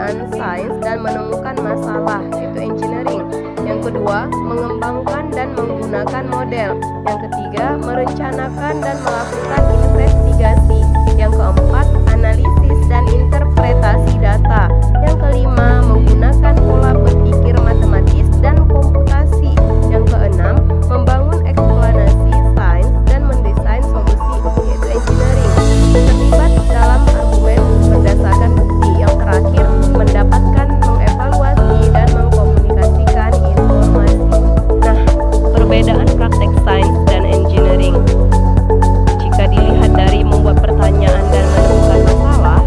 perbedaan sains dan menemukan masalah, yaitu engineering. Yang kedua, mengembangkan dan menggunakan model. Yang ketiga, merencanakan dan melakukan investigasi. Yang keempat, analisis dan interpretasi data. Yang kelima, menggunakan pola berpikir matematis dan komputasi. Yang keenam, membangun eksplanasi sains dan mendesain solusi, yaitu engineering. Terlibat dalam argumen berdasarkan bukti. Yang terakhir, mendapatkan, mengevaluasi, dan mengkomunikasikan informasi. Nah, perbedaan praktek sains dan engineering. Jika dilihat dari membuat pertanyaan dan menemukan masalah,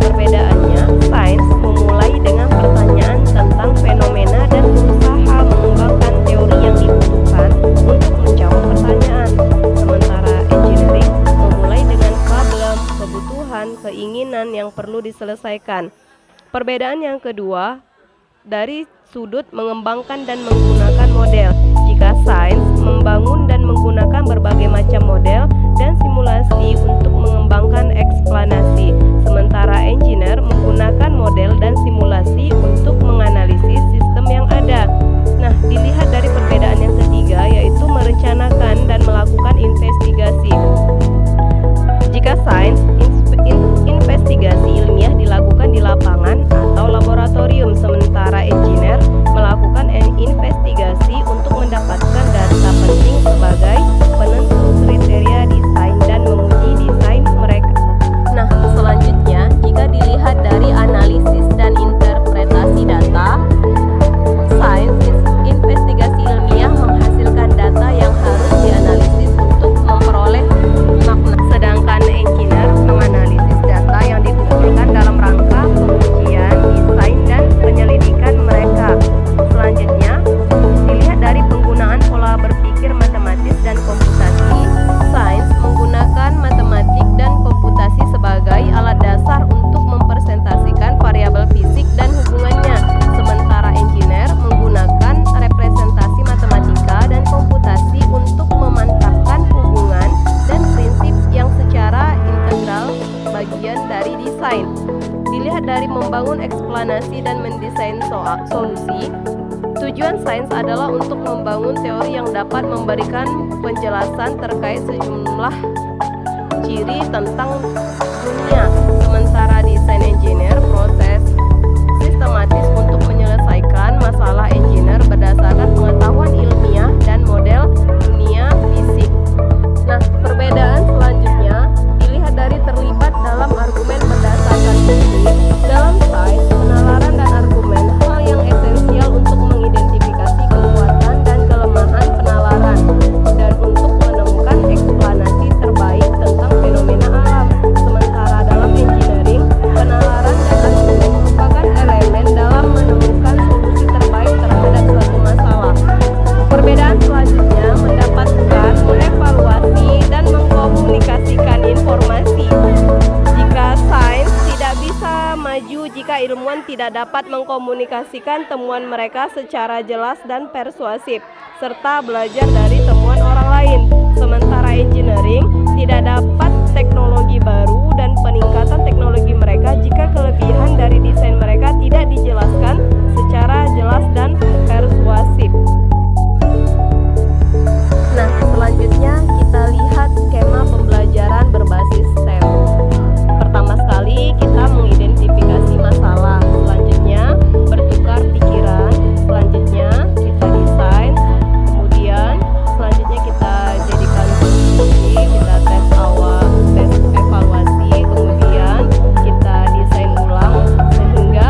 perbedaannya, sains memulai dengan pertanyaan tentang fenomena dan berusaha mengembangkan teori yang dibutuhkan untuk menjawab pertanyaan. Sementara engineering memulai dengan problem, kebutuhan, keinginan yang perlu diselesaikan. Perbedaan yang kedua, dari sudut mengembangkan dan menggunakan model. Jika sains membangun dan menggunakan berbagai macam model dan simulasi untuk mengembangkan eksplanasi, sementara engineer menggunakan model dan simulasi untuk menganalisis sistem yang ada. Nah, dilihat dari perbedaan yang ketiga, yaitu merencanakan dan melakukan investigasi. Jika sains, investigasi ilmiah dilakukan di lapangan atau laboratorium, sementara engineer melakukan investigasi untuk mendapatkan data penting sebagai penentu kriteria desain dan menguji desain mereka. Nah, selanjutnya, jika dilihat dari analisis dan interpretasi data, sains investigasi ilmiah menghasilkan data yang harus dianalisis untuk memperoleh makna, sedangkan engineer menganalisis data yang dikumpulkan dalam rangka pengujian, desain, dan penyelidikan mereka. Selanjutnya, dilihat dari penggunaan pola berpikir matematis dan komputasi. Sains menggunakan matematik dan komputasi sebagai alat dasar untuk mempresentasikan variabel fisik dan hubungannya, sementara engineer menggunakan representasi matematika dan komputasi untuk memantapkan hubungan dan prinsip yang secara integral bagian dari desain. Dilihat dari membangun eksplanasi dan mendesain solusi. Tujuan sains adalah untuk membangun teori yang dapat memberikan penjelasan terkait sejumlah ciri tentang dunia, sementara desain engineer proses sistematis untuk menyelesaikan masalah. Engineer berdasarkan pengetahuan ilmiah dan model dunia fisik. Nah, perbedaan selanjutnya dilihat dari terlibat dalam argumen berdasarkan bukti. Dalam sains, penalaran dan argumen hal yang esensial untuk mengidentifikasi kekuatan dan kelemahan penalaran dan untuk menemukan eksplanasi terbaik tentang fenomena alam. Sementara dalam engineering, penalaran dan argumen merupakan elemen dalam menemukan solusi terbaik terhadap suatu masalah. Perbedaan selanjutnya mendapatkan, mengevaluasi, dan mengkomunikasikan informasi. Jika sains tidak bisa maju jika ilmuwan tidak dapat mengkomunikasikan temuan mereka secara jelas dan persuasif, serta belajar dari temuan orang lain. Sementara engineering tidak dapat teknologi baru dan peningkatan teknologi mereka jika kelebihan dari desain mereka tidak dijelaskan secara jelas dan persuasif. Nah, selanjutnya kita lihat skema pembelajaran berbasis STEM. Pertama sekali kita mengidentifikasi masalah, selanjutnya bertukar pikiran, selanjutnya kita desain, kemudian selanjutnya kita jadikan solusi, kita tes awal, tes evaluasi, kemudian kita desain ulang sehingga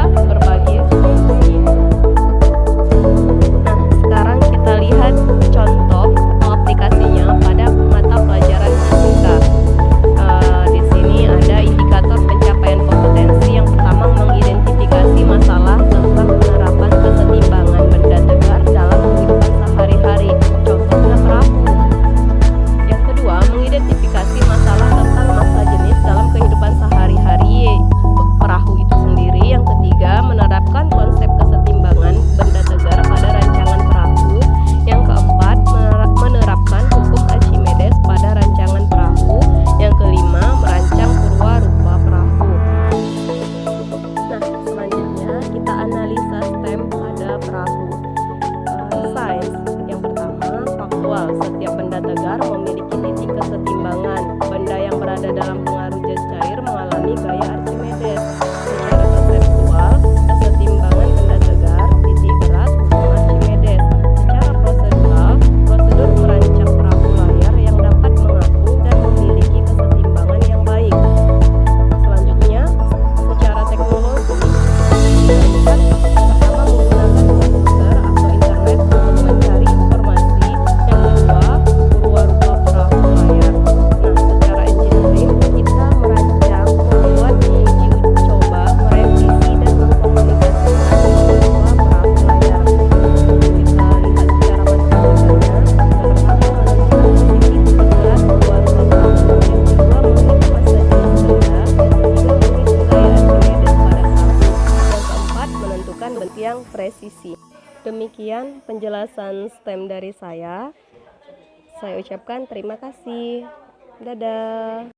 menentukan bentuk yang presisi. Demikian penjelasan STEM dari saya. Saya ucapkan terima kasih. Dadah.